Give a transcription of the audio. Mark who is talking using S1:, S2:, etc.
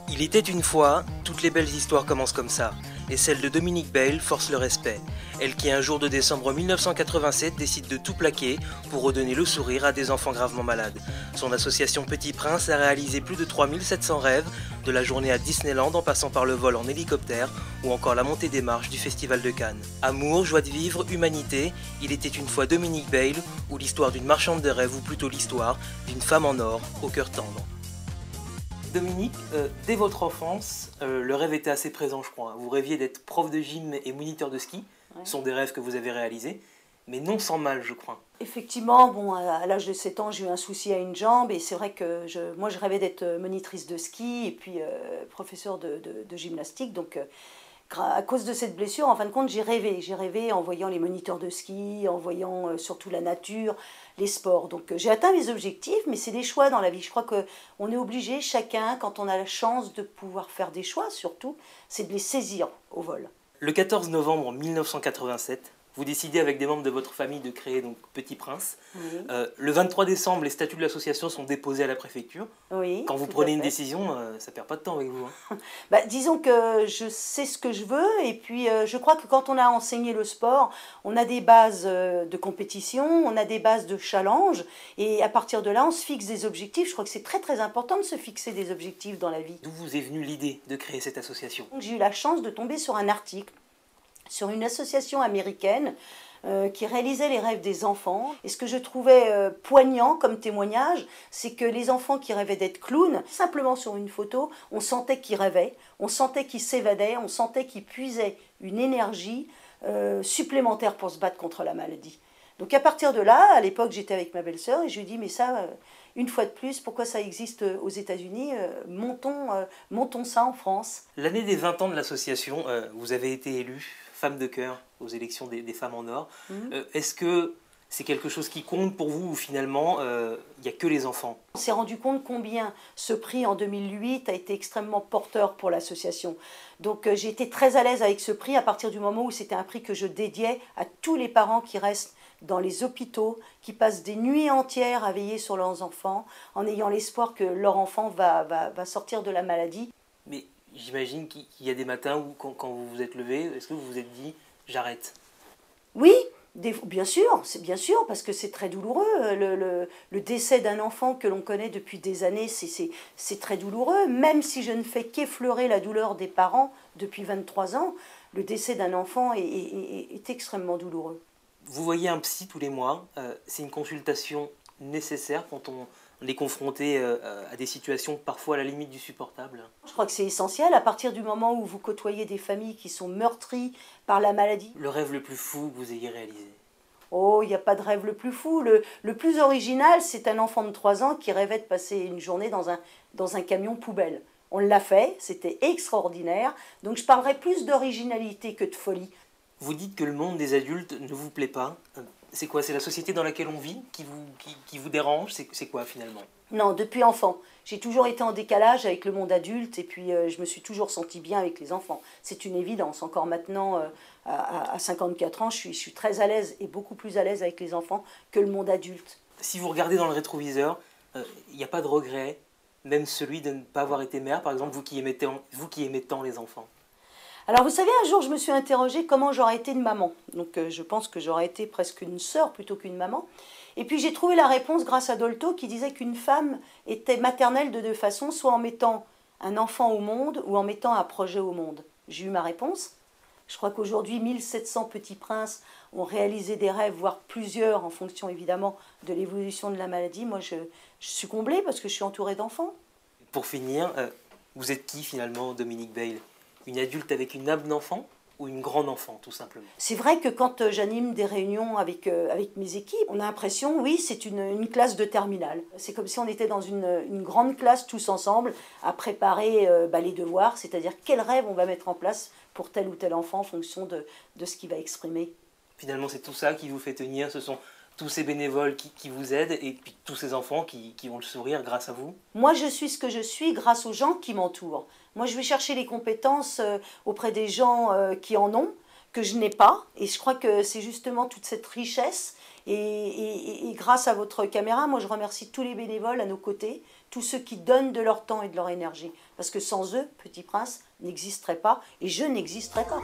S1: Il était une fois, toutes les belles histoires commencent comme ça, et celle de Dominique Bayle force le respect. Elle qui un jour de décembre 1987 décide de tout plaquer pour redonner le sourire à des enfants gravement malades. Son association Petit Prince a réalisé plus de 3700 rêves, de la journée à Disneyland en passant par le vol en hélicoptère ou encore la montée des marches du Festival de Cannes. Amour, joie de vivre, humanité, il était une fois Dominique Bayle, ou l'histoire d'une marchande de rêves ou plutôt l'histoire d'une femme en or au cœur tendre. Dominique, dès votre enfance, le rêve était assez présent, je crois. Vous rêviez d'être prof de gym et moniteur de ski.
S2: Ouais.
S1: Ce sont des rêves que vous avez réalisés, mais non sans mal, je crois.
S2: Effectivement, bon, à l'âge de 7 ans, j'ai eu un souci à une jambe et c'est vrai que moi je rêvais d'être monitrice de ski et puis professeure de gymnastique. Donc à cause de cette blessure, en fin de compte, j'ai rêvé en voyant les moniteurs de ski, en voyant surtout la nature, les sports. Donc j'ai atteint mes objectifs, mais c'est des choix dans la vie. Je crois qu'on est obligé, chacun, quand on a la chance de pouvoir faire des choix, surtout, c'est de les saisir au vol.
S1: Le 14 novembre 1987, vous décidez avec des membres de votre famille de créer donc Petit Prince.
S2: Oui.
S1: Le 23 décembre, les statuts de l'association sont déposés à la préfecture.
S2: Oui,
S1: Quand vous prenez une décision, ça ne perd pas de temps avec vous. Hein.
S2: Bah, disons que je sais ce que je veux et puis je crois que quand on a enseigné le sport, on a des bases de compétition, on a des bases de challenge et à partir de là, on se fixe des objectifs. Je crois que c'est très très important de se fixer des objectifs dans la vie.
S1: D'où vous est venue l'idée de créer cette association?
S2: J'ai eu la chance de tomber sur un article sur une association américaine qui réalisait les rêves des enfants. Et ce que je trouvais poignant comme témoignage, c'est que les enfants qui rêvaient d'être clowns, simplement sur une photo, on sentait qu'ils rêvaient, on sentait qu'ils s'évadaient, on sentait qu'ils puisaient une énergie supplémentaire pour se battre contre la maladie. Donc à partir de là, à l'époque j'étais avec ma belle-sœur et je lui ai dit mais ça, une fois de plus, pourquoi ça existe aux États-Unis, montons ça en France.
S1: L'année des 20 ans de l'association, vous avez été élue femme de cœur aux élections des femmes en or. Est-ce que c'est quelque chose qui compte pour vous ou finalement il n'y a que les enfants?
S2: On s'est rendu compte combien ce prix en 2008 a été extrêmement porteur pour l'association. Donc j'ai été très à l'aise avec ce prix à partir du moment où c'était un prix que je dédiais à tous les parents qui restent dans les hôpitaux, qui passent des nuits entières à veiller sur leurs enfants en ayant l'espoir que leur enfant va sortir de la maladie.
S1: Mais j'imagine qu'il y a des matins où quand vous vous êtes levé, est-ce que vous vous êtes dit « j'arrête » ?
S2: Oui, bien sûr, parce que c'est très douloureux. Le décès d'un enfant que l'on connaît depuis des années, c'est très douloureux. Même si je ne fais qu'effleurer la douleur des parents depuis 23 ans, le décès d'un enfant est extrêmement douloureux.
S1: Vous voyez un psy tous les mois, c'est une consultation nécessaire quand on est confronté à des situations parfois à la limite du supportable.
S2: Je crois que c'est essentiel à partir du moment où vous côtoyez des familles qui sont meurtries par la maladie.
S1: Le rêve le plus fou que vous ayez réalisé?
S2: Oh, il n'y a pas de rêve le plus fou. Le plus original, c'est un enfant de 3 ans qui rêvait de passer une journée dans un camion poubelle. On l'a fait, c'était extraordinaire. Donc je parlerai plus d'originalité que de folie.
S1: Vous dites que le monde des adultes ne vous plaît pas. C'est quoi? C'est la société dans laquelle on vit qui vous dérange? C'est quoi finalement?
S2: Non, depuis enfant. J'ai toujours été en décalage avec le monde adulte et puis je me suis toujours sentie bien avec les enfants. C'est une évidence. Encore maintenant, à 54 ans, je suis très à l'aise et beaucoup plus à l'aise avec les enfants que le monde adulte.
S1: Si vous regardez dans le rétroviseur, il n'y a pas de regret, même celui de ne pas avoir été mère, par exemple, vous qui aimez tant les enfants?
S2: Alors vous savez, un jour je me suis interrogée comment j'aurais été une maman. Donc je pense que j'aurais été presque une sœur plutôt qu'une maman. Et puis j'ai trouvé la réponse grâce à Dolto qui disait qu'une femme était maternelle de deux façons, soit en mettant un enfant au monde ou en mettant un projet au monde. J'ai eu ma réponse. Je crois qu'aujourd'hui 1700 petits princes ont réalisé des rêves, voire plusieurs en fonction évidemment de l'évolution de la maladie. Moi je suis comblée parce que je suis entourée d'enfants.
S1: Pour finir, vous êtes qui finalement, Dominique Bayle? Une adulte avec une âme d'enfant ou une grande enfant, tout simplement? C'est
S2: vrai que quand j'anime des réunions avec mes équipes, on a l'impression, oui, c'est une classe de terminale. C'est comme si on était dans une grande classe tous ensemble à préparer les devoirs, c'est-à-dire quel rêve on va mettre en place pour tel ou tel enfant en fonction de ce qu'il va exprimer.
S1: Finalement, c'est tout ça qui vous fait tenir, ce sont tous ces bénévoles qui vous aident et puis tous ces enfants qui ont le sourire grâce à vous?
S2: Moi, je suis ce que je suis grâce aux gens qui m'entourent. Moi, je vais chercher les compétences auprès des gens qui en ont, que je n'ai pas. Et je crois que c'est justement toute cette richesse. Et grâce à votre caméra, moi je remercie tous les bénévoles à nos côtés, tous ceux qui donnent de leur temps et de leur énergie. Parce que sans eux, Petit Prince n'existerait pas et je n'existerais pas.